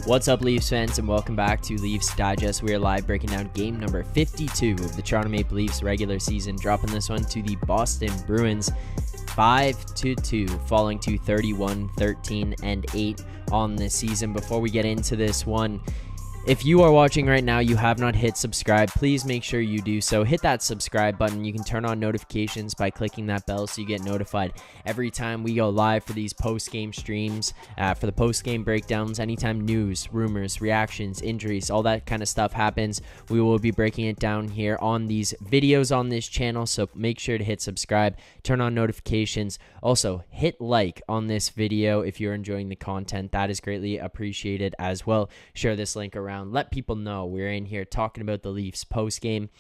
What's up, Leafs fans, and welcome back to Leafs Digest. We are live breaking down game number 52 of the Toronto Maple Leafs regular season, dropping this one to the Boston Bruins 5-2, falling to 31-13-8 on this season. Before we get into this one, if you are watching right now, you have not hit subscribe, please make sure you do so. Hit that subscribe button. You can turn on notifications by clicking that bell so you get notified every time we go live for these post-game streams, for the post-game breakdowns. Anytime news, rumors, reactions, injuries, all that kind of stuff happens, we will be breaking it down here on these videos on this channel. So make sure to hit subscribe, turn on notifications. Also, hit like on this video if you're enjoying the content. That is greatly appreciated as well. Share this link around. Let people know we're in here talking about the Leafs post game.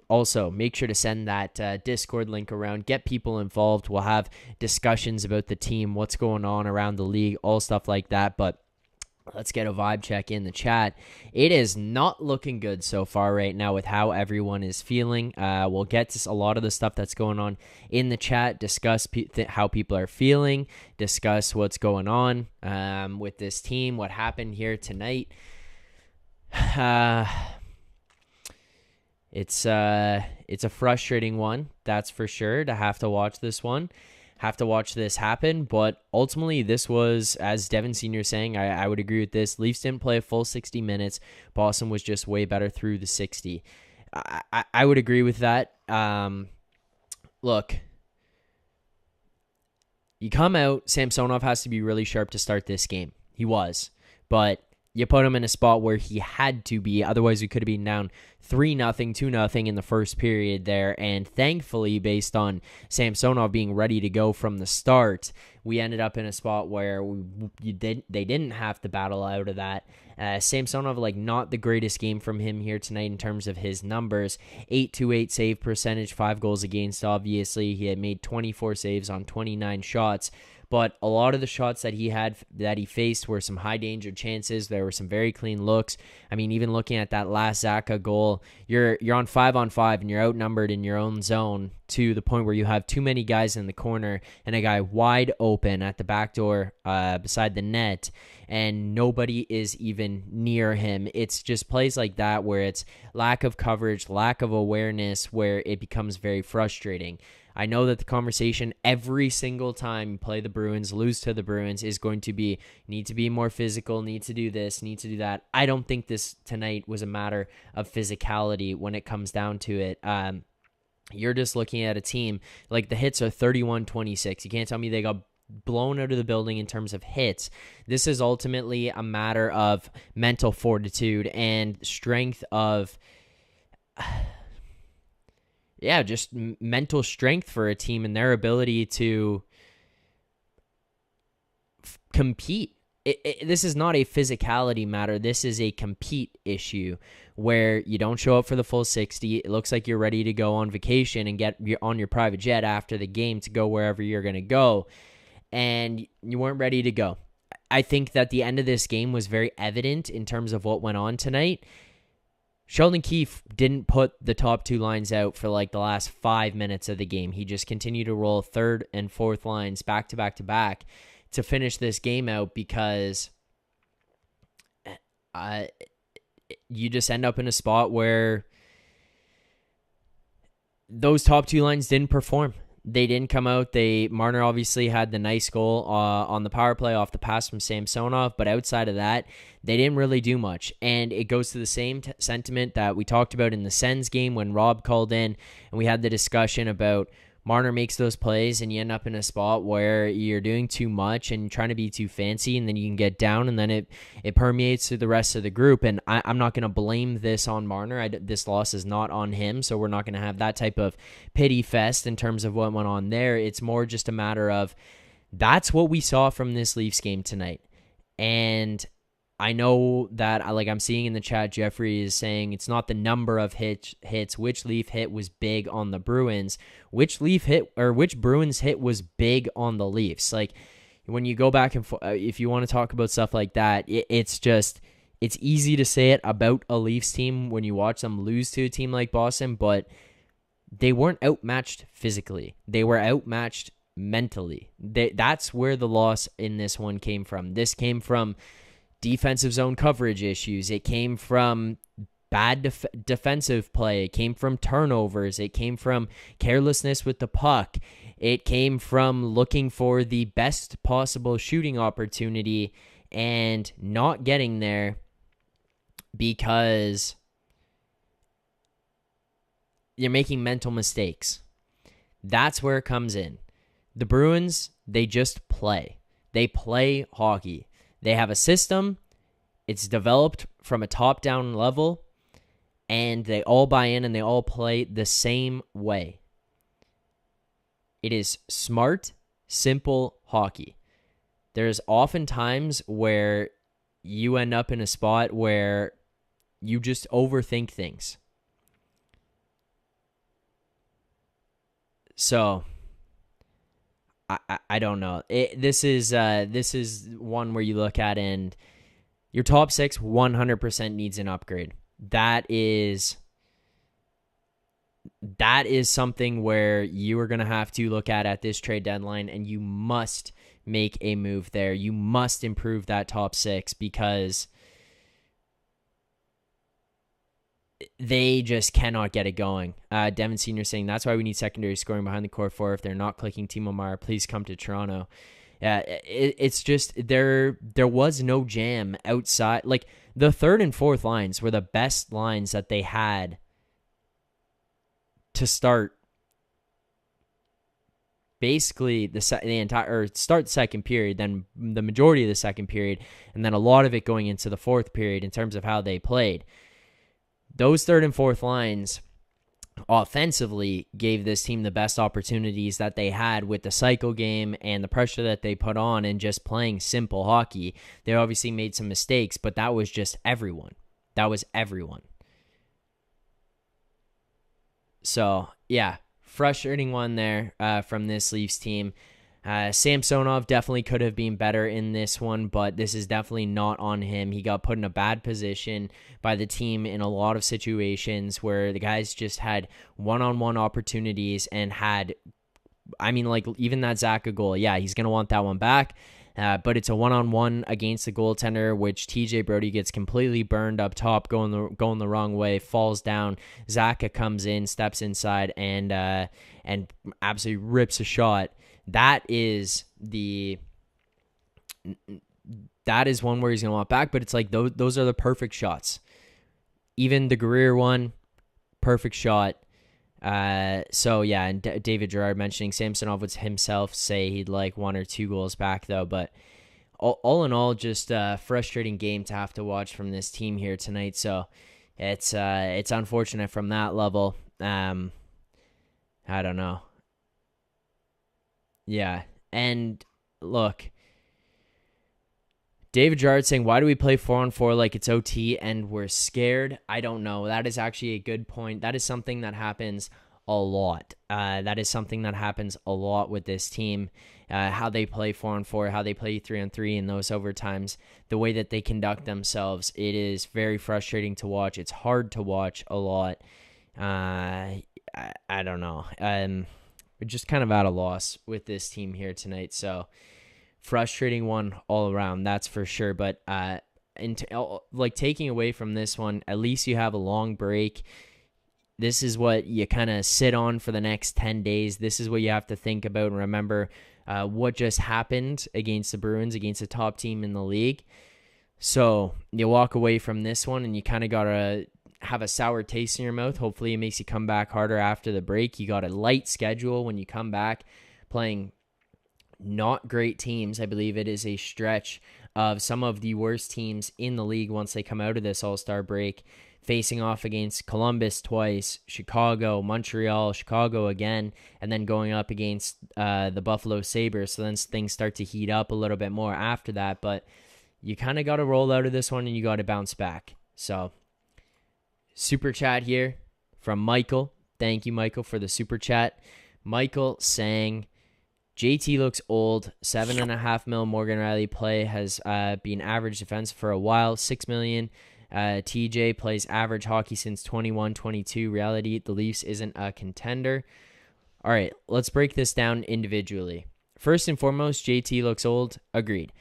Also, make sure to send that Discord link around. Get people involved. We'll have discussions about the team, what's going on around the league, all stuff like that. But let's get a vibe check in the chat. It is not looking good so far right now with how everyone is feeling. We'll get to a lot of the stuff that's going on in the chat, discuss how people are feeling, discuss what's going on with this team, what happened here tonight. It's a frustrating one, that's for sure, to have to watch this one, have to watch this happen. But ultimately, this was, as Devin Sr. saying, I would agree with this. Leafs didn't play a full 60 minutes. Boston was just way better through the 60. I would agree with that. Look, you come out, Samsonov has to be really sharp to start this game. He was, but you put him in a spot where he had to be. Otherwise, we could have been down 3-0, 2-0 in the first period there. And thankfully, based on Samsonov being ready to go from the start, we ended up in a spot where they didn't have to battle out of that. Samsonov, not the greatest game from him here tonight in terms of his numbers. 828 save percentage, 5 goals against, obviously. He had made 24 saves on 29 shots. But a lot of the shots that he faced were some high danger chances. There were some very clean looks. I mean, even looking at that last Zacha goal, you're on 5-on-5 and you're outnumbered in your own zone to the point where you have too many guys in the corner and a guy wide open at the back door beside the net, and nobody is even near him. It's just plays like that where it's lack of coverage, lack of awareness, where it becomes very frustrating. I know that the conversation every single time you play the Bruins, lose to the Bruins, is going to be, need to be more physical, need to do this, need to do that. I don't think this tonight was a matter of physicality when it comes down to it. You're just looking at a team, like the hits are 31-26. You can't tell me they got blown out of the building in terms of hits. This is ultimately a matter of mental fortitude and strength of... just mental strength for a team and their ability to compete. This is not a physicality matter. This is a compete issue where you don't show up for the full 60. It looks like you're ready to go on vacation and get on your private jet after the game to go wherever you're going to go, and you weren't ready to go. I think that the end of this game was very evident in terms of what went on tonight. Sheldon Keefe didn't put the top two lines out for the last 5 minutes of the game. He just continued to roll third and fourth lines back to back to back to finish this game out, because you just end up in a spot where those top two lines didn't perform. They didn't come out. Marner obviously had the nice goal on the power play off the pass from Samsonov, but outside of that, they didn't really do much. And it goes to the same sentiment that we talked about in the Sens game when Rob called in and we had the discussion about Marner makes those plays and you end up in a spot where you're doing too much and trying to be too fancy, and then you can get down, and then it permeates through the rest of the group. And I'm not going to blame this on Marner. This loss is not on him, so we're not going to have that type of pity fest in terms of what went on there. It's more just a matter of that's what we saw from this Leafs game tonight. And I know that, I'm seeing in the chat, Jeffrey is saying it's not the number of hits. Which Leaf hit was big on the Bruins? Which Bruins hit was big on the Leafs? When you go back and if you want to talk about stuff like that, it's easy to say it about a Leafs team when you watch them lose to a team like Boston, but they weren't outmatched physically. They were outmatched mentally. That's where the loss in this one came from. This came from defensive zone coverage issues. It came from bad defensive play. It came from turnovers. It came from carelessness with the puck. It came from looking for the best possible shooting opportunity and not getting there because you're making mental mistakes. That's where it comes in. The Bruins, they just play. They play hockey. They have a system. It's developed from a top-down level, and they all buy in and they all play the same way. It is smart, simple hockey. There's often times where you end up in a spot where you just overthink things. So I don't know. This is one where you look at and your top 6 100% needs an upgrade. That is something where you are going to have to look at this trade deadline, and you must make a move there. You must improve that top 6 because they just cannot get it going. Devin Senior saying, that's why we need secondary scoring behind the core 4. If they're not clicking, Timo Meier, please come to Toronto. It's just there was no jam outside. Like, the third and fourth lines were the best lines that they had to start basically the entire start second period, then the majority of the second period, and then a lot of it going into the fourth period in terms of how they played. Those third and fourth lines offensively gave this team the best opportunities that they had with the cycle game and the pressure that they put on and just playing simple hockey. They obviously made some mistakes, but that was just everyone. That was everyone. So, yeah, frustrating one there from this Leafs team. Samsonov definitely could have been better in this one, but this is definitely not on him. He got put in a bad position by the team in a lot of situations where the guys just had one-on-one opportunities and had, even that Zack goal. Yeah, he's going to want that one back. But it's a one-on-one against the goaltender, which TJ Brody gets completely burned up top, going the wrong way, falls down. Zacha comes in, steps inside, and absolutely rips a shot. That is one where he's going to want back, but it's like those are the perfect shots. Even the Greer one, perfect shot. So yeah, and David Gerard mentioning Samsonov would himself say he'd like 1 or 2 goals back though, but all in all, just a frustrating game to have to watch from this team here tonight. So it's unfortunate from that level. I don't know. Yeah, and look, David Gerard saying, why do we play 4-on-4 like it's OT and we're scared? I don't know. That is actually a good point. That is something that happens a lot. That is something that happens a lot with this team. How they play 4-on-4, how they play 3-on-3 in those overtimes, the way that they conduct themselves. It is very frustrating to watch. It's hard to watch a lot. I don't know. We're just kind of at a loss with this team here tonight. So frustrating one all around, that's for sure. But taking away from this one, at least you have a long break. This is what you kind of sit on for the next 10 days. This is what you have to think about and remember what just happened against the Bruins, against the top team in the league. So you walk away from this one and you kind of got to have a sour taste in your mouth. Hopefully it makes you come back harder after the break. You got a light schedule when you come back, playing not great teams. I believe it is a stretch of some of the worst teams in the league once they come out of this All-Star break, facing off against Columbus twice, Chicago, Montreal, Chicago again, and then going up against the Buffalo Sabres. So then things start to heat up a little bit more after that, but you kind of got to roll out of this one and you got to bounce back. So super chat here from Michael. Thank you, Michael, for the super chat. Michael saying, JT looks old. $7.5 million Morgan Riley play has been average defense for a while. $6 million. TJ plays average hockey since 21-22. Reality, the Leafs isn't a contender. All right, let's break this down individually. First and foremost, JT looks old. Agreed.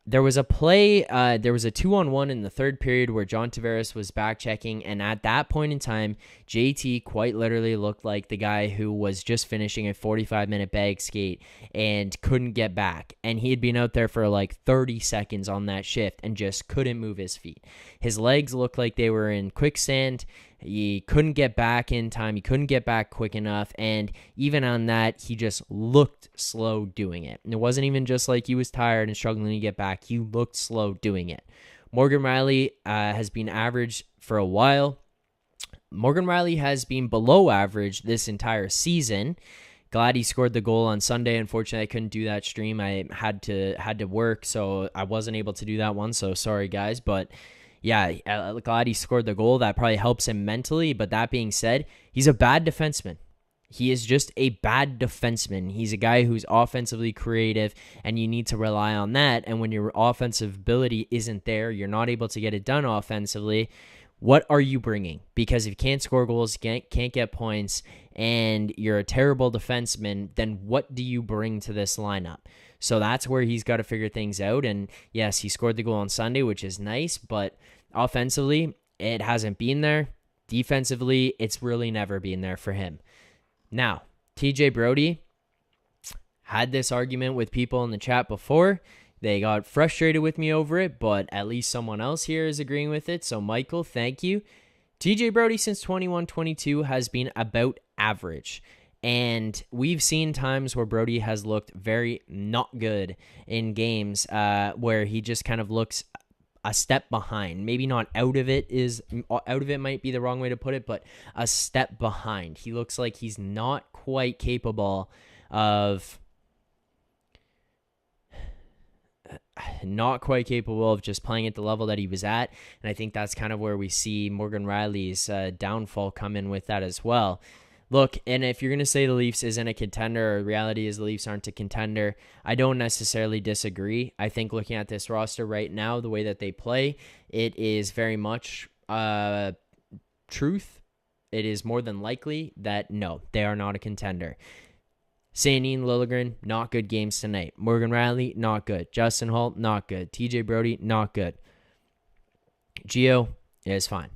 There was a play, there was a 2-on-1 in the third period where John Tavares was back checking, and at that point in time, JT quite literally looked like the guy who was just finishing a 45-minute bag skate and couldn't get back. And he had been out there for like 30 seconds on that shift and just couldn't move his feet. His legs looked like they were in quicksand. He couldn't get back in time. He couldn't get back quick enough. And even on that, he just looked slow doing it. And it wasn't even just like he was tired and struggling to get back. He looked slow doing it. Morgan Rielly has been average for a while. Morgan Rielly has been below average this entire season. Glad he scored the goal on Sunday. Unfortunately, I couldn't do that stream. I had to work, so I wasn't able to do that one. So sorry, guys. But yeah, glad he scored the goal. That probably helps him mentally. But that being said, he's a bad defenseman. He is just a bad defenseman. He's a guy who's offensively creative, and you need to rely on that. And when your offensive ability isn't there, you're not able to get it done offensively. What are you bringing? Because if you can't score goals, you can't get points, and you're a terrible defenseman, then what do you bring to this lineup? So that's where he's got to figure things out. And yes, he scored the goal on Sunday, which is nice, but offensively, it hasn't been there. Defensively, it's really never been there for him. Now, TJ Brodie had this argument with people in the chat before. They got frustrated with me over it, but at least someone else here is agreeing with it. So, Michael, thank you. TJ Brodie since 21-22 has been about average. And we've seen times where Brodie has looked very not good in games where he just kind of looks a step behind. Maybe not out of it might be the wrong way to put it, but a step behind. He looks like he's not quite capable of just playing at the level that he was at. And I think that's kind of where we see Morgan Rielly's downfall come in with that as well. Look, and if you're going to say the Leafs isn't a contender, or reality is the Leafs aren't a contender, I don't necessarily disagree. I think looking at this roster right now, the way that they play, it is very much truth. It is more than likely that, no, they are not a contender. Sandin, Liljegren, not good games tonight. Morgan Rielly, not good. Justin Holl, not good. TJ Brodie, not good. Gio is fine.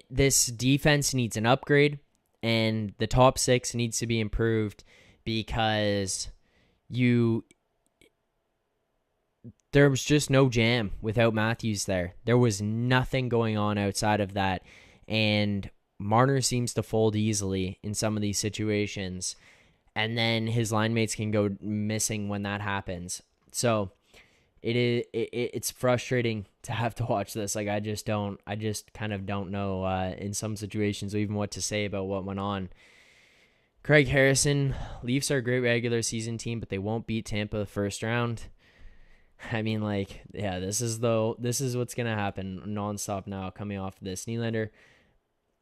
This defense needs an upgrade, and the top six needs to be improved because there was just no jam without Matthews there. There was nothing going on outside of that, and Marner seems to fold easily in some of these situations, and then his line mates can go missing when that happens. So it's frustrating to have to watch this. Like, I just kind of don't know in some situations even what to say about what went on. Craig Harrison, Leafs are a great regular season team, but they won't beat Tampa the first round. I mean, like, yeah, this is what's going to happen nonstop now coming off of this. Nylander,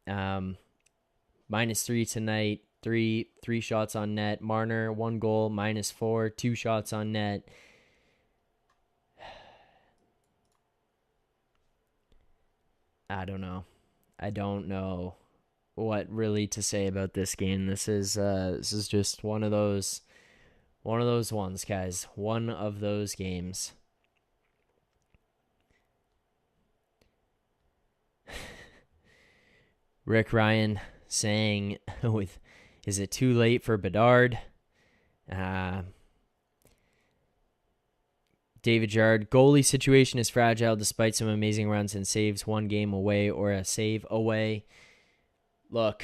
-3 tonight, three shots on net. Marner, 1 goal, -4, 2 shots on net. I don't know what really to say about this game. This is just one of those ones, guys. One of those games. Rick Ryan saying, is it too late for Bedard? David Jarrard, goalie situation is fragile despite some amazing runs and saves, 1 game away or a save away. Look,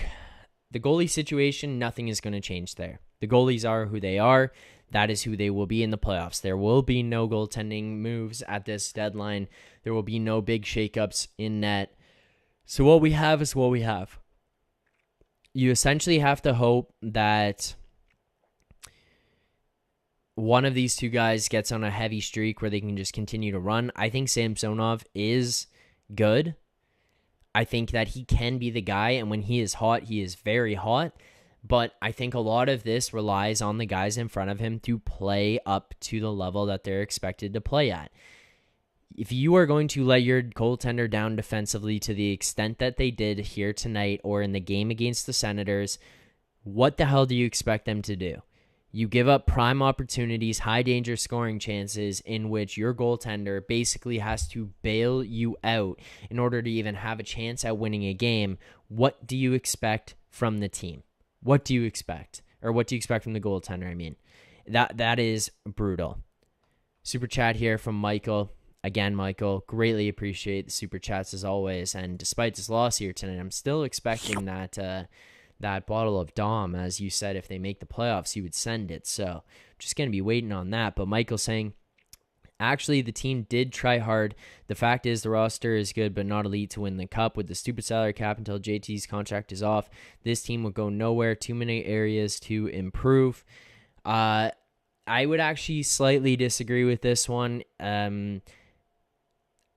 the goalie situation, nothing is going to change there. The goalies are who they are. That is who they will be in the playoffs. There will be no goaltending moves at this deadline. There will be no big shakeups in net. So what we have is what we have. You essentially have to hope that one of these two guys gets on a heavy streak where they can just continue to run. I think Samsonov is good. I think that he can be the guy, and when he is hot, he is very hot. But I think a lot of this relies on the guys in front of him to play up to the level that they're expected to play at. If you are going to let your goaltender down defensively to the extent that they did here tonight or in the game against the Senators, what the hell do you expect them to do? You give up prime opportunities, high danger scoring chances in which your goaltender basically has to bail you out in order to even have a chance at winning a game. What do you expect from the team? What do you expect? Or what do you expect from the goaltender? I mean, that is brutal. Super chat here from Michael. Again, Michael, greatly appreciate the super chats as always. And despite this loss here tonight, I'm still expecting that bottle of Dom. As you said, if they make the playoffs, you would send it. So just going to be waiting on that. But Michael saying, actually, the team did try hard. The fact is the roster is good, but not elite to win the cup. With the stupid salary cap until JT's contract is off, this team will go nowhere. Too many areas to improve. I would actually slightly disagree with this one.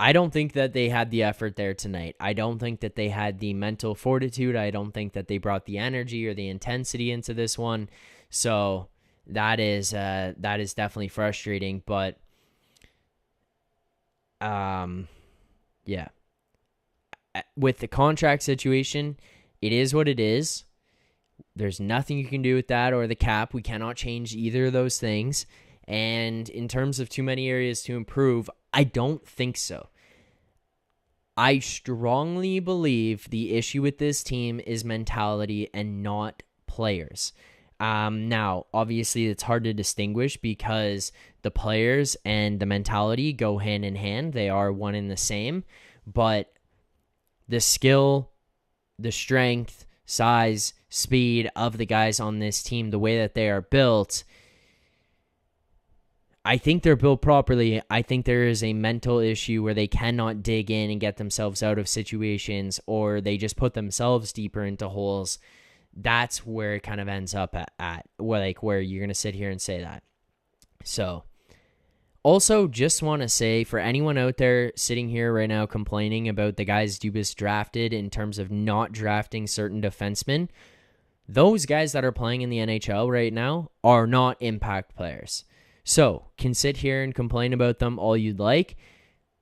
I don't think that they had the effort there tonight. I don't think that they had the mental fortitude. I don't think that they brought the energy or the intensity into this one. So that is definitely frustrating. But yeah, with the contract situation, it is what it is. There's nothing you can do with that or the cap. We cannot change either of those things. And in terms of too many areas to improve, I don't think so. I strongly believe the issue with this team is mentality and not players. Now, obviously, it's hard to distinguish because the players and the mentality go hand in hand. They are one and the same. But the skill, the strength, size, speed of the guys on this team, the way that they are built, I think they're built properly. I think there is a mental issue where they cannot dig in and get themselves out of situations, or they just put themselves deeper into holes. That's where it kind of ends up at where you're going to sit here and say that. So, also just want to say, for anyone out there sitting here right now complaining about the guys Dubas drafted in terms of not drafting certain defensemen, those guys that are playing in the NHL right now are not impact players. So, can sit here and complain about them all you'd like.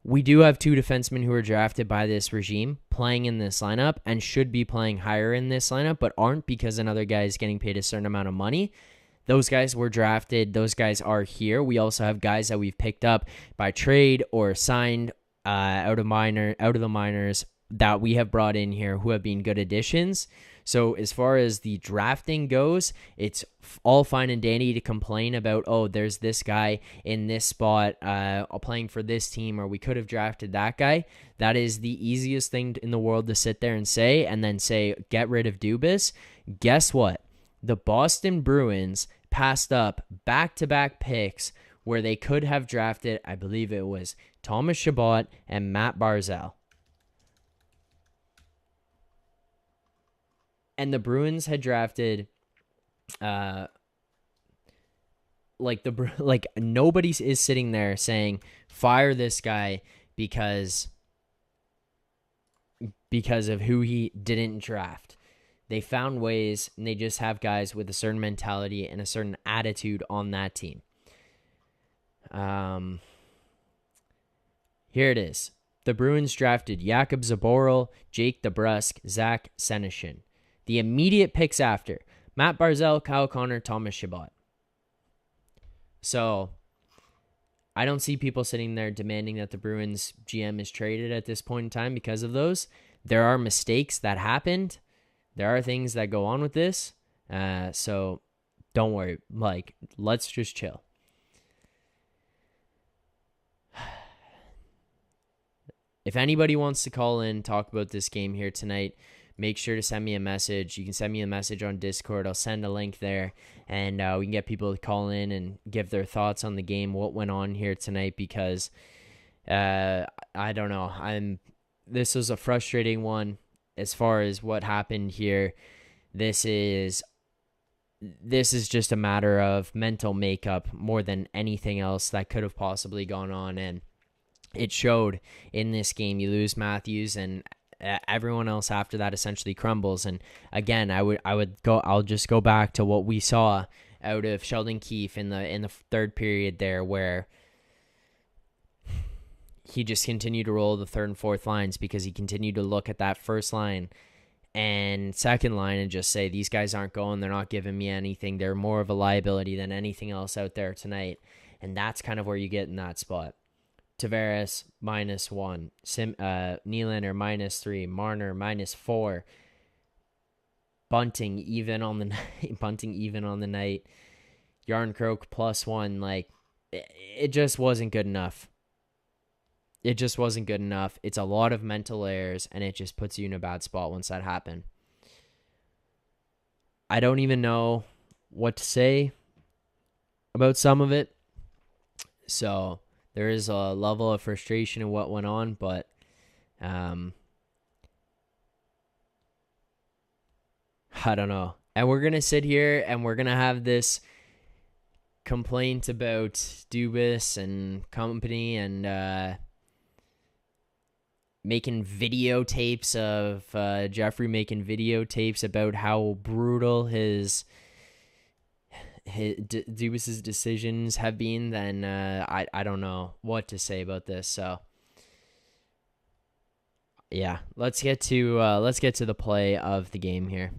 We do have two defensemen who are drafted by this regime playing in this lineup and should be playing higher in this lineup, but aren't because another guy is getting paid a certain amount of money. Those guys were drafted. Those guys are here. We also have guys that we've picked up by trade or signed out of the minors that we have brought in here who have been good additions. So as far as the drafting goes, it's all fine and dandy to complain about, oh, there's this guy in this spot playing for this team, or we could have drafted that guy. That is the easiest thing in the world to sit there and say, and then say, get rid of Dubas. Guess what? The Boston Bruins passed up back-to-back picks where they could have drafted, I believe it was Thomas Chabot and Matt Barzal. And the Bruins had drafted, nobody is sitting there saying fire this guy because of who he didn't draft. They found ways, and they just have guys with a certain mentality and a certain attitude on that team. Here it is. The Bruins drafted Jakub Zaboral, Jake DeBrusk, Zach Senyshyn. The immediate picks after, Matt Barzal, Kyle Connor, Thomas Chabot. So, I don't see people sitting there demanding that the Bruins GM is traded at this point in time because of those. There are mistakes that happened. There are things that go on with this. So, don't worry. Let's just chill. If anybody wants to call in, talk about this game here tonight, make sure to send me a message. You can send me a message on Discord. I'll send a link there, and we can get people to call in and give their thoughts on the game, what went on here tonight, because I don't know. This was a frustrating one as far as what happened here. This is just a matter of mental makeup more than anything else that could have possibly gone on, and it showed in this game. You lose Matthews, and everyone else after that essentially crumbles. And again, I'll just go back to what we saw out of Sheldon Keefe in the third period there, where he just continued to roll the third and fourth lines because he continued to look at that first line and second line and just say, these guys aren't going. They're not giving me anything. They're more of a liability than anything else out there tonight. And that's kind of where you get in that spot. Tavares, -1. Nylander, -3. Marner, -4. Bunting, even on the night. Yarncroke, +1. Like, it just wasn't good enough. It just wasn't good enough. It's a lot of mental errors, and it just puts you in a bad spot once that happened. I don't even know what to say about some of it. So there is a level of frustration in what went on, but I don't know. And we're going to sit here and we're going to have this complaint about Dubas and company and making videotapes of Jeffrey making videotapes about how brutal his Dubas's decisions have been, then I don't know what to say about this. So yeah, let's get to the play of the game here.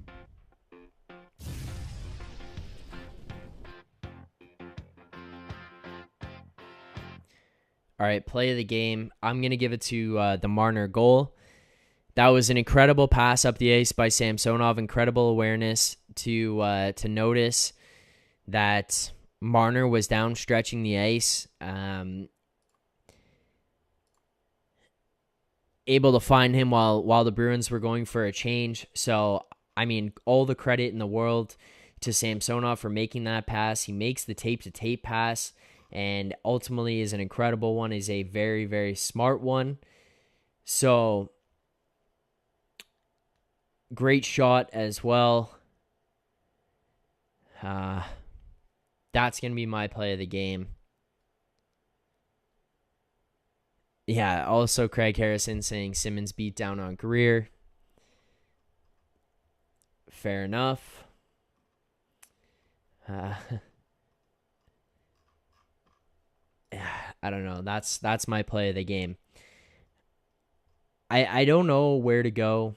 All right, play of the game. I'm going to give it to the Marner goal. That was an incredible pass up the ice by Samsonov. Incredible awareness to notice that Marner was down stretching the ice. Able to find him while the Bruins were going for a change. So, I mean, all the credit in the world to Samsonov for making that pass. He makes the tape-to-tape pass, and ultimately is an incredible one, is a very, very smart one. So, great shot as well. That's going to be my play of the game. Yeah, also Craig Harrison saying Simmons beat down on Greer. Fair enough. I don't know. That's my play of the game. I don't know where to go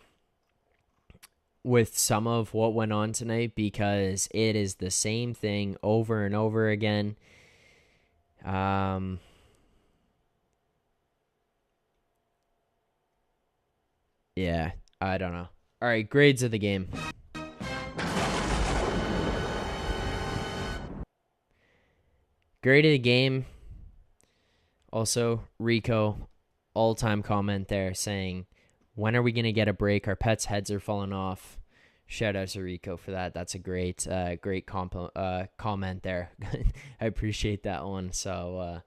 with some of what went on tonight because it is the same thing over and over again. Yeah, I don't know. All right, grades of the game. Grade of the game. Also, Rico, all-time comment there saying, when are we going to get a break? Our pets' heads are falling off. Shout out to Rico for that. That's a great comment there. I appreciate that one. So,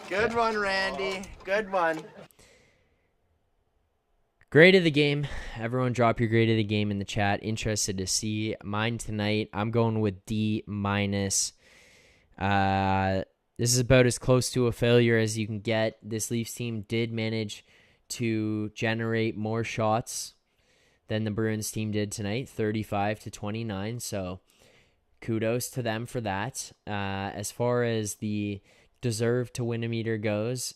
good one, Randy. Good one. Grade of the game. Everyone drop your grade of the game in the chat. Interested to see mine tonight. I'm going with D-. This is about as close to a failure as you can get. This Leafs team did manage to generate more shots than the Bruins team did tonight, 35-29. So kudos to them for that. As far as the deserve to win a meter goes,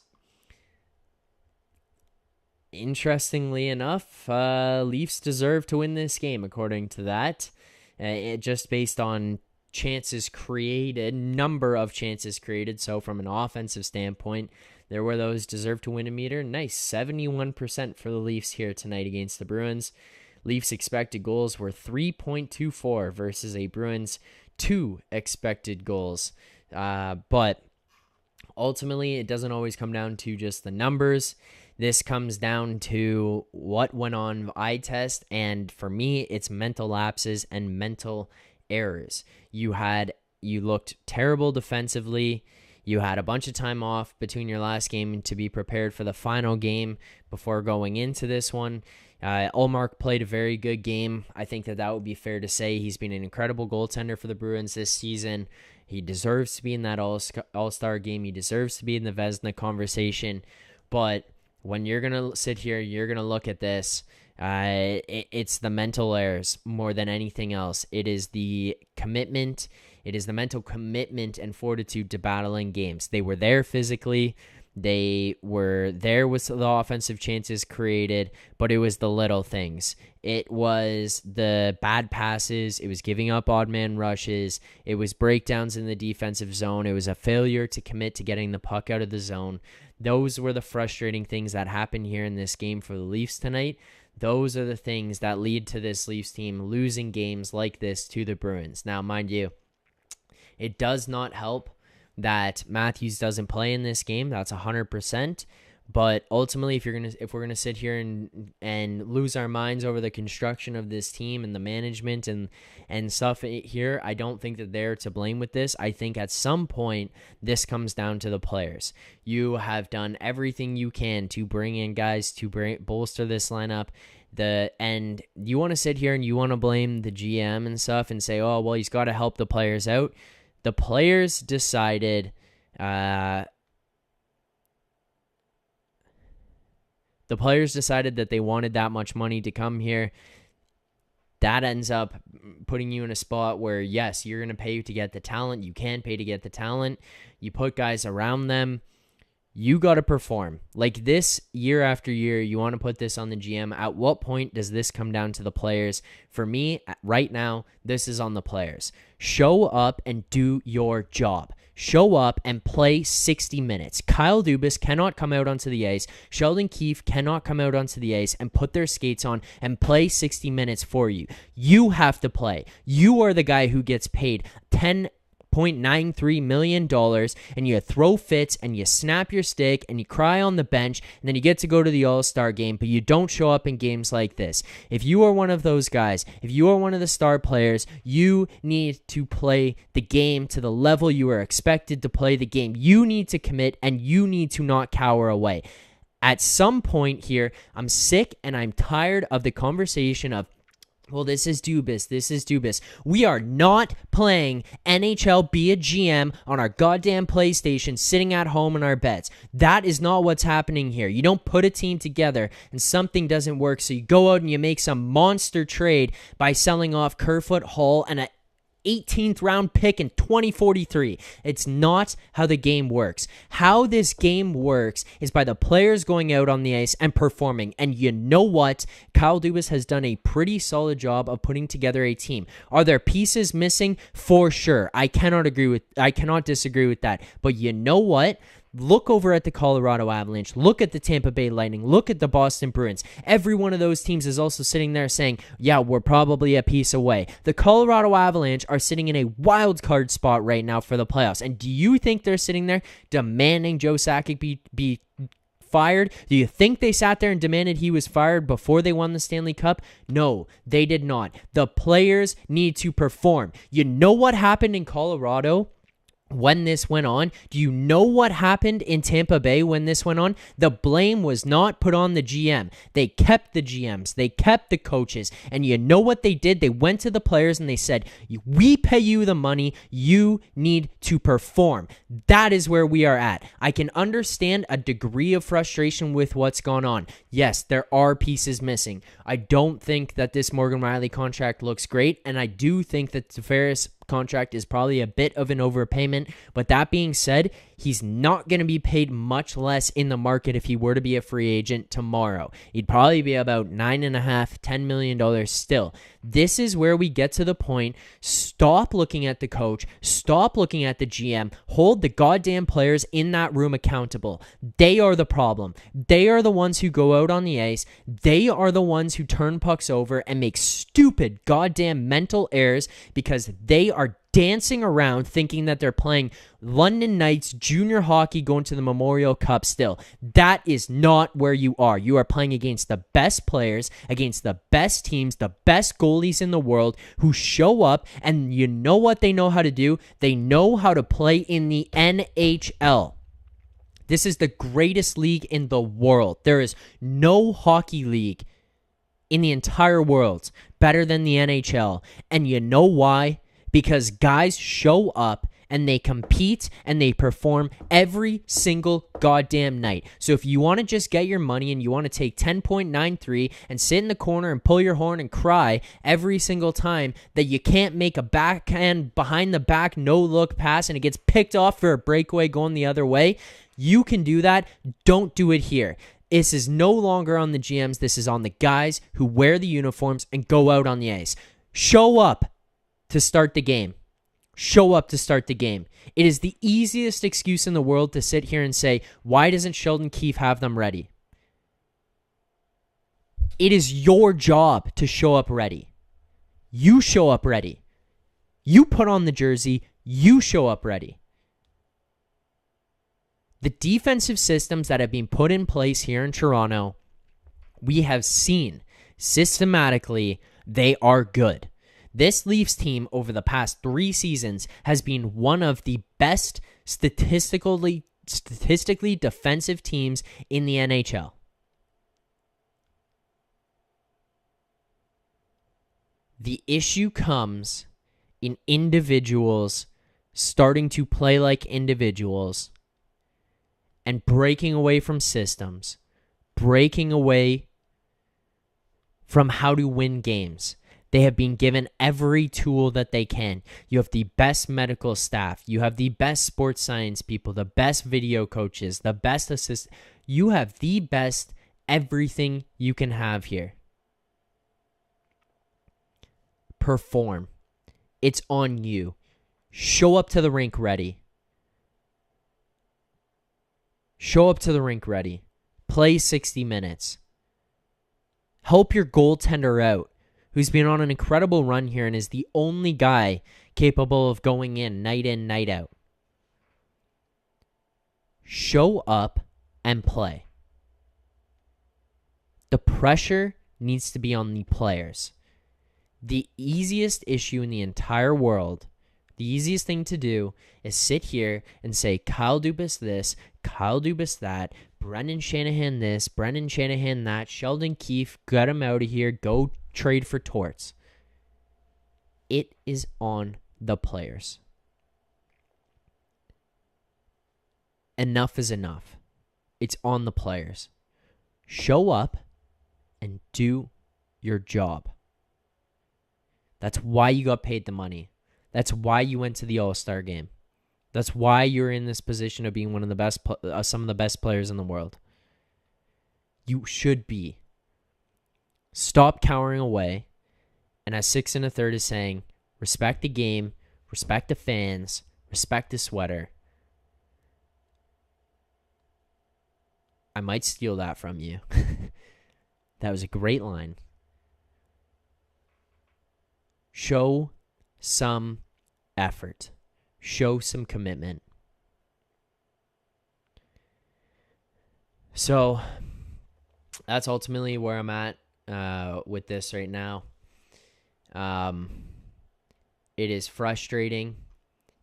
interestingly enough, Leafs deserve to win this game according to that. Just based on chances created, number of chances created. So from an offensive standpoint, there were those deserve to win a meter. Nice, 71% for the Leafs here tonight against the Bruins. Leafs expected goals were 3.24 versus a Bruins 2 expected goals. But ultimately, it doesn't always come down to just the numbers. This comes down to what went on eye test, and for me, it's mental lapses and mental errors. You looked terrible defensively. You had a bunch of time off between your last game to be prepared for the final game before going into this one. Ullmark played a very good game. I think that would be fair to say. He's been an incredible goaltender for the Bruins this season. He deserves to be in that All-Star game. He deserves to be in the Vezina conversation. But when you're going to sit here, you're going to look at this, it's the mental errors more than anything else. It is the commitment. It is the mental commitment and fortitude to battling games. They were there physically. They were there with the offensive chances created, but it was the little things. It was the bad passes. It was giving up odd man rushes. It was breakdowns in the defensive zone. It was a failure to commit to getting the puck out of the zone. Those were the frustrating things that happened here in this game for the Leafs tonight. Those are the things that lead to this Leafs team losing games like this to the Bruins. Now, mind you, it does not help that Matthews doesn't play in this game. That's 100%. But ultimately, if we're gonna sit here and lose our minds over the construction of this team and the management and stuff here, I don't think that they're to blame with this. I think at some point this comes down to the players. You have done everything you can to bring in guys to bolster this lineup. And you want to sit here and you want to blame the GM and stuff and say, oh well, he's got to help the players out. The players decided. The players decided that they wanted that much money to come here. That ends up putting you in a spot where, yes, you're going to pay to get the talent. You can pay to get the talent. You put guys around them. You got to perform. Like this, year after year, you want to put this on the GM. At what point does this come down to the players? For me, right now, this is on the players. Show up and do your job. Show up and play 60 minutes. Kyle Dubas cannot come out onto the ice. Sheldon Keefe cannot come out onto the ice and put their skates on and play 60 minutes for you. You have to play. You are the guy who gets paid $10.93 million, and you throw fits and you snap your stick and you cry on the bench, and then you get to go to the All-Star game, but you don't show up in games like this. If you are one of those guys, if you are one of the star players, you need to play the game to the level you are expected to play the game. You need to commit, and you need to not cower away. At some point here, I'm sick and I'm tired of the conversation of, well, this is Dubas. We are not playing NHL Be a GM on our goddamn PlayStation sitting at home in our beds. That is not what's happening here. You don't put a team together and something doesn't work, so you go out and you make some monster trade by selling off Kerfoot, Hall, and a 18th round pick in 2043. It's not how the game works. How this game works is by the players going out on the ice and performing. And you know what? Kyle Dubas has done a pretty solid job of putting together a team. Are there pieces missing? For sure. I cannot disagree with that. But you know what? Look over at the Colorado Avalanche. Look at the Tampa Bay Lightning. Look at the Boston Bruins. Every one of those teams is also sitting there saying, yeah, we're probably a piece away. The Colorado Avalanche are sitting in a wild card spot right now for the playoffs. And do you think they're sitting there demanding Joe Sakic be fired? Do you think they sat there and demanded he was fired before they won the Stanley Cup? No, they did not. The players need to perform. You know what happened in Colorado when this went on? Do you know what happened in Tampa Bay when this went on? The blame was not put on the GM. They kept the GMs. They kept the coaches. And you know what they did? They went to the players and they said, we pay you the money. You need to perform. That is where we are at. I can understand a degree of frustration with what's gone on. Yes, there are pieces missing. I don't think that this Morgan Riley contract looks great. And I do think that Tavares contract is probably a bit of an overpayment, but that being said, he's not going to be paid much less in the market if he were to be a free agent tomorrow. He'd probably be about $9.5–10 million still. This is where we get to the point. Stop looking at the coach. Stop looking at the GM. Hold the goddamn players in that room accountable. They are the problem. They are the ones who go out on the ice. They are the ones who turn pucks over and make stupid goddamn mental errors because they are dancing around thinking that they're playing London Knights junior hockey going to the Memorial Cup still. That is not where you are. You are playing against the best players, against the best teams, the best goalies in the world who show up, and you know what they know how to do? They know how to play in the NHL. This is the greatest league in the world. There is no hockey league in the entire world better than the NHL. And you know why? Because guys show up and they compete and they perform every single goddamn night. So if you want to just get your money and you want to take 10.93 and sit in the corner and pull your horn and cry every single time that you can't make a backhand behind the back no look pass and it gets picked off for a breakaway going the other way, You can do that. Don't do it here. This is no longer on the GMs. This is on the guys who wear the uniforms and go out on the ice. Show up to start the game. Show up to start the game. It is the easiest excuse in the world to sit here and say, why doesn't Sheldon Keefe have them ready? It is your job to show up ready. You show up ready. You put on the jersey. You show up ready. The defensive systems that have been put in place here in Toronto, we have seen systematically they are good. This Leafs team over the past 3 seasons has been one of the best statistically defensive teams in the NHL. The issue comes in individuals starting to play like individuals and breaking away from systems, breaking away from how to win games. They have been given every tool that they can. You have the best medical staff. You have the best sports science people, the best video coaches, the best assist. You have the best everything you can have here. Perform. It's on you. Show up to the rink ready. Show up to the rink ready. Play 60 minutes. Help your goaltender out, who's been on an incredible run here and is the only guy capable of going in, night out. Show up and play. The pressure needs to be on the players. The easiest issue in the entire world, the easiest thing to do is sit here and say, Kyle Dubas this, Kyle Dubas that, Brendan Shanahan this, Brendan Shanahan that, Sheldon Keefe, get him out of here, go trade for Torts. It is on the players. Enough is enough. It's on the players. Show up and do your job. That's why you got paid the money. That's why you went to the All-Star game. That's why you're in this position of being one of the best, some of the best players in the world. You should be. Stop cowering away. And as 6 1/3 is saying, respect the game, respect the fans, respect the sweater. I might steal that from you. That was a great line. Show some effort. Show some commitment. So that's ultimately where I'm at with this right now. It is frustrating.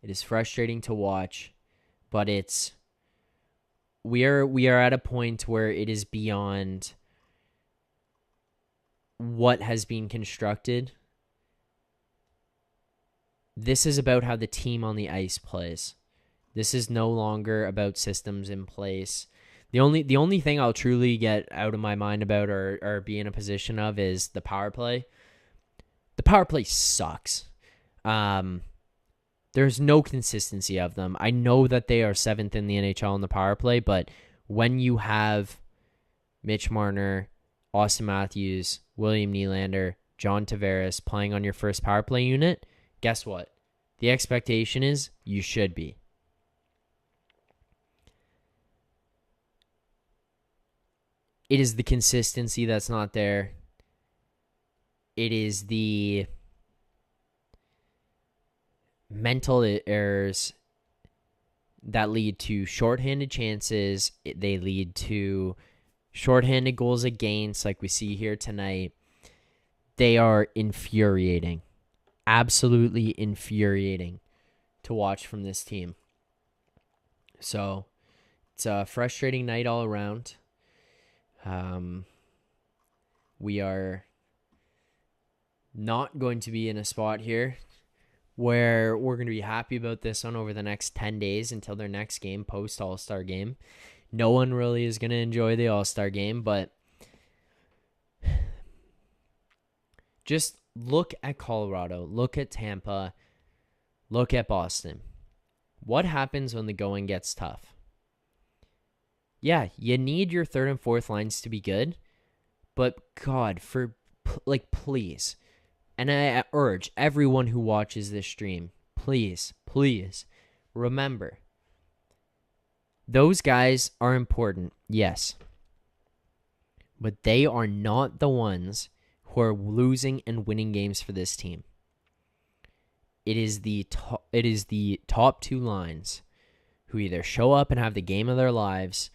It is frustrating to watch, but we are at a point where it is beyond what has been constructed. This is about how the team on the ice plays. This is no longer about systems in place. The only thing I'll truly get out of my mind about or be in a position of is the power play. The power play sucks. There's no consistency of them. I know that they are 7th in the NHL in the power play, but when you have Mitch Marner, Austin Matthews, William Nylander, John Tavares playing on your first power play unit, guess what? The expectation is you should be. It is the consistency that's not there. It is the mental errors that lead to shorthanded chances. They lead to shorthanded goals against, like we see here tonight. They are infuriating. Absolutely infuriating to watch from this team. So it's a frustrating night all around. We are not going to be in a spot here where we're going to be happy about this one over the next 10 days until their next game, post All-Star game. No one really is going to enjoy the All-Star game, but just look at Colorado, look at Tampa, look at Boston. What happens when the going gets tough? Yeah, you need your third and fourth lines to be good, but God, please. And I urge everyone who watches this stream, please, please remember, those guys are important, yes, but they are not the ones who are losing and winning games for this team. It is the top two lines who either show up and have the game of their lives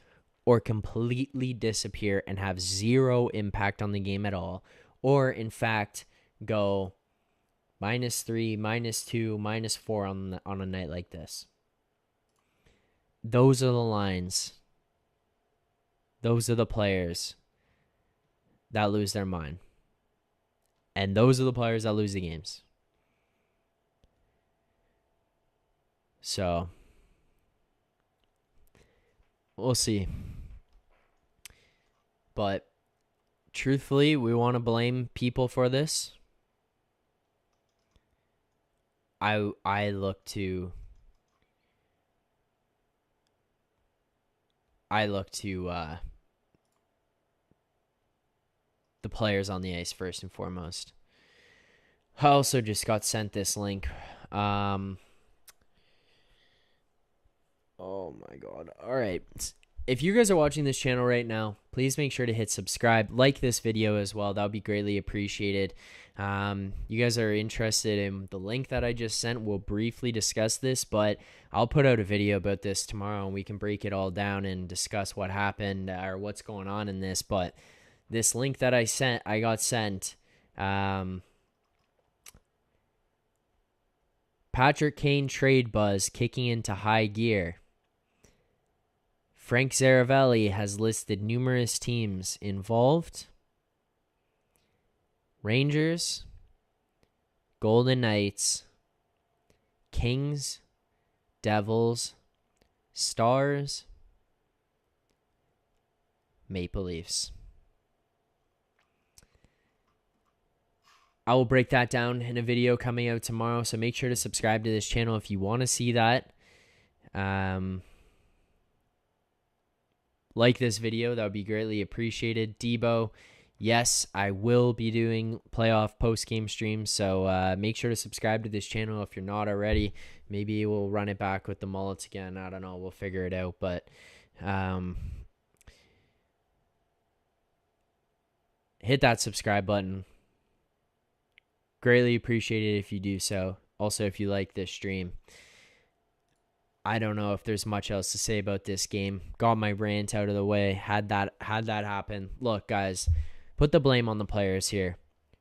or completely disappear and have zero impact on the game at all, or in fact go -3, -2, -4 on a night like this. Those are the lines. Those are the players that lose their mind. And those are the players that lose the games. So, we'll see. But truthfully, we want to blame people for this. I look to the players on the ice first and foremost. I also just got sent this link. Oh my God. All right. If you guys are watching this channel right now, please make sure to hit subscribe. Like this video as well. That would be greatly appreciated. You guys are interested in the link that I just sent. We'll briefly discuss this, but I'll put out a video about this tomorrow and we can break it all down and discuss what happened or what's going on in this. But this link that I got sent, Patrick Kane trade buzz kicking into high gear. Frank Zaravelli has listed numerous teams involved. Rangers, Golden Knights, Kings, Devils, Stars, Maple Leafs. I will break that down in a video coming out tomorrow, so make sure to subscribe to this channel if you want to see that. Like this video, that would be greatly appreciated. Debo, yes, I will be doing playoff post-game streams, so make sure to subscribe to this channel if you're not already. Maybe we'll run it back with the mullets again. I don't know. We'll figure it out, but hit that subscribe button. Greatly appreciate it if you do so. Also, if you like this stream. I don't know if there's much else to say about this game. Got my rant out of the way. Had that happen. Look, guys, put the blame on the players here.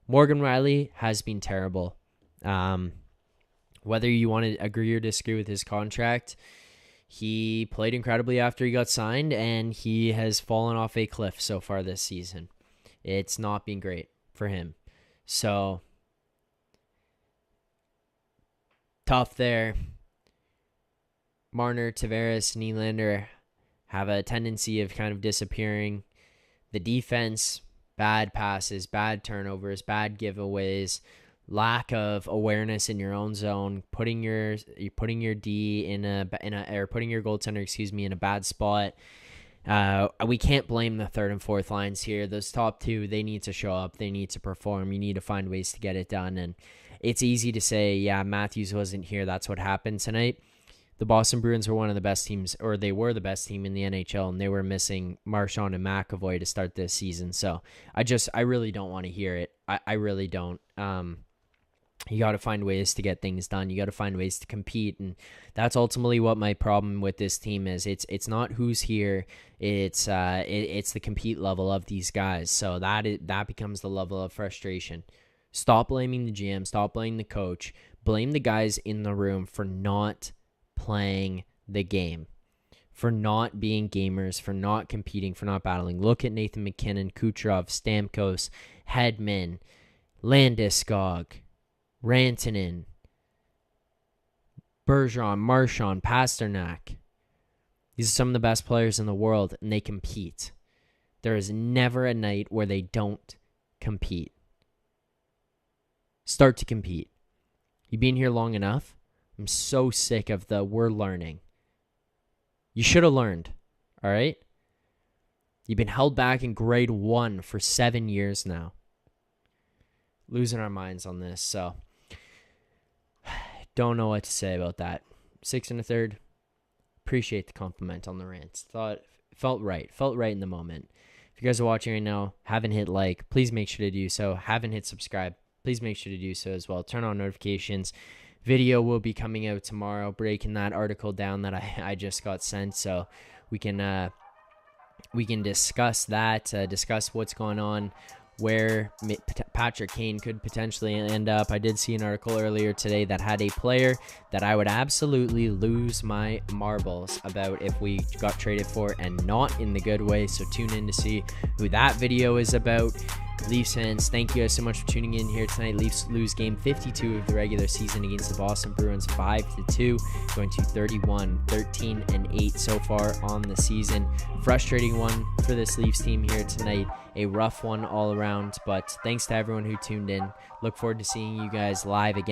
Morgan Rielly has been terrible. Whether you want to agree or disagree with his contract, he played incredibly after he got signed, and he has fallen off a cliff so far this season. It's not been great for him. So, tough there. Marner, Tavares, Nylander have a tendency of kind of disappearing. The defense, bad passes, bad turnovers, bad giveaways, lack of awareness in your own zone, putting your D or putting your goaltender, in a bad spot. We can't blame the third and fourth lines here. Those top two, they need to show up. They need to perform. You need to find ways to get it done. And it's easy to say, yeah, Matthews wasn't here. That's what happened tonight. The Boston Bruins were one of the best teams, or they were the best team in the NHL, and they were missing Marchand and McAvoy to start this season. So I really don't want to hear it. I really don't. You got to find ways to get things done. You got to find ways to compete, and that's ultimately what my problem with this team is. It's not who's here. It's the compete level of these guys. So that becomes the level of frustration. Stop blaming the GM. Stop blaming the coach. Blame the guys in the room for not playing the game, for not being gamers, for not competing, for not battling. Look at Nathan McKinnon, Kucherov, Stamkos, Hedman, Landeskog, Rantanen, Bergeron, Marchand, Pastrnak. These are some of the best players in the world, and they compete. There is never a night where they don't compete. Start to compete. You've been here long enough. I'm so sick of the we're learning. You should have learned, all right? You've been held back in grade 1 for 7 years now. Losing our minds on this, so don't know what to say about that. 6 1/3. Appreciate the compliment on the rant. Felt right in the moment. If you guys are watching right now, haven't hit like, please make sure to do so. Haven't hit subscribe, please make sure to do so as well. Turn on notifications. Video will be coming out tomorrow, breaking that article down that I just got sent, so we can discuss that, discuss what's going on, where Patrick Kane could potentially end up. I did see an article earlier today that had a player that I would absolutely lose my marbles about if we got traded for, and not in the good way, so tune in to see who that video is about. Leafs fans, thank you guys so much for tuning in here tonight. Leafs lose game 52 of the regular season against the Boston Bruins 5-2, going to 31-13-8 so far on the season. Frustrating one for this Leafs team here tonight. A rough one all around, but thanks to everyone who tuned in. Look forward to seeing you guys live again.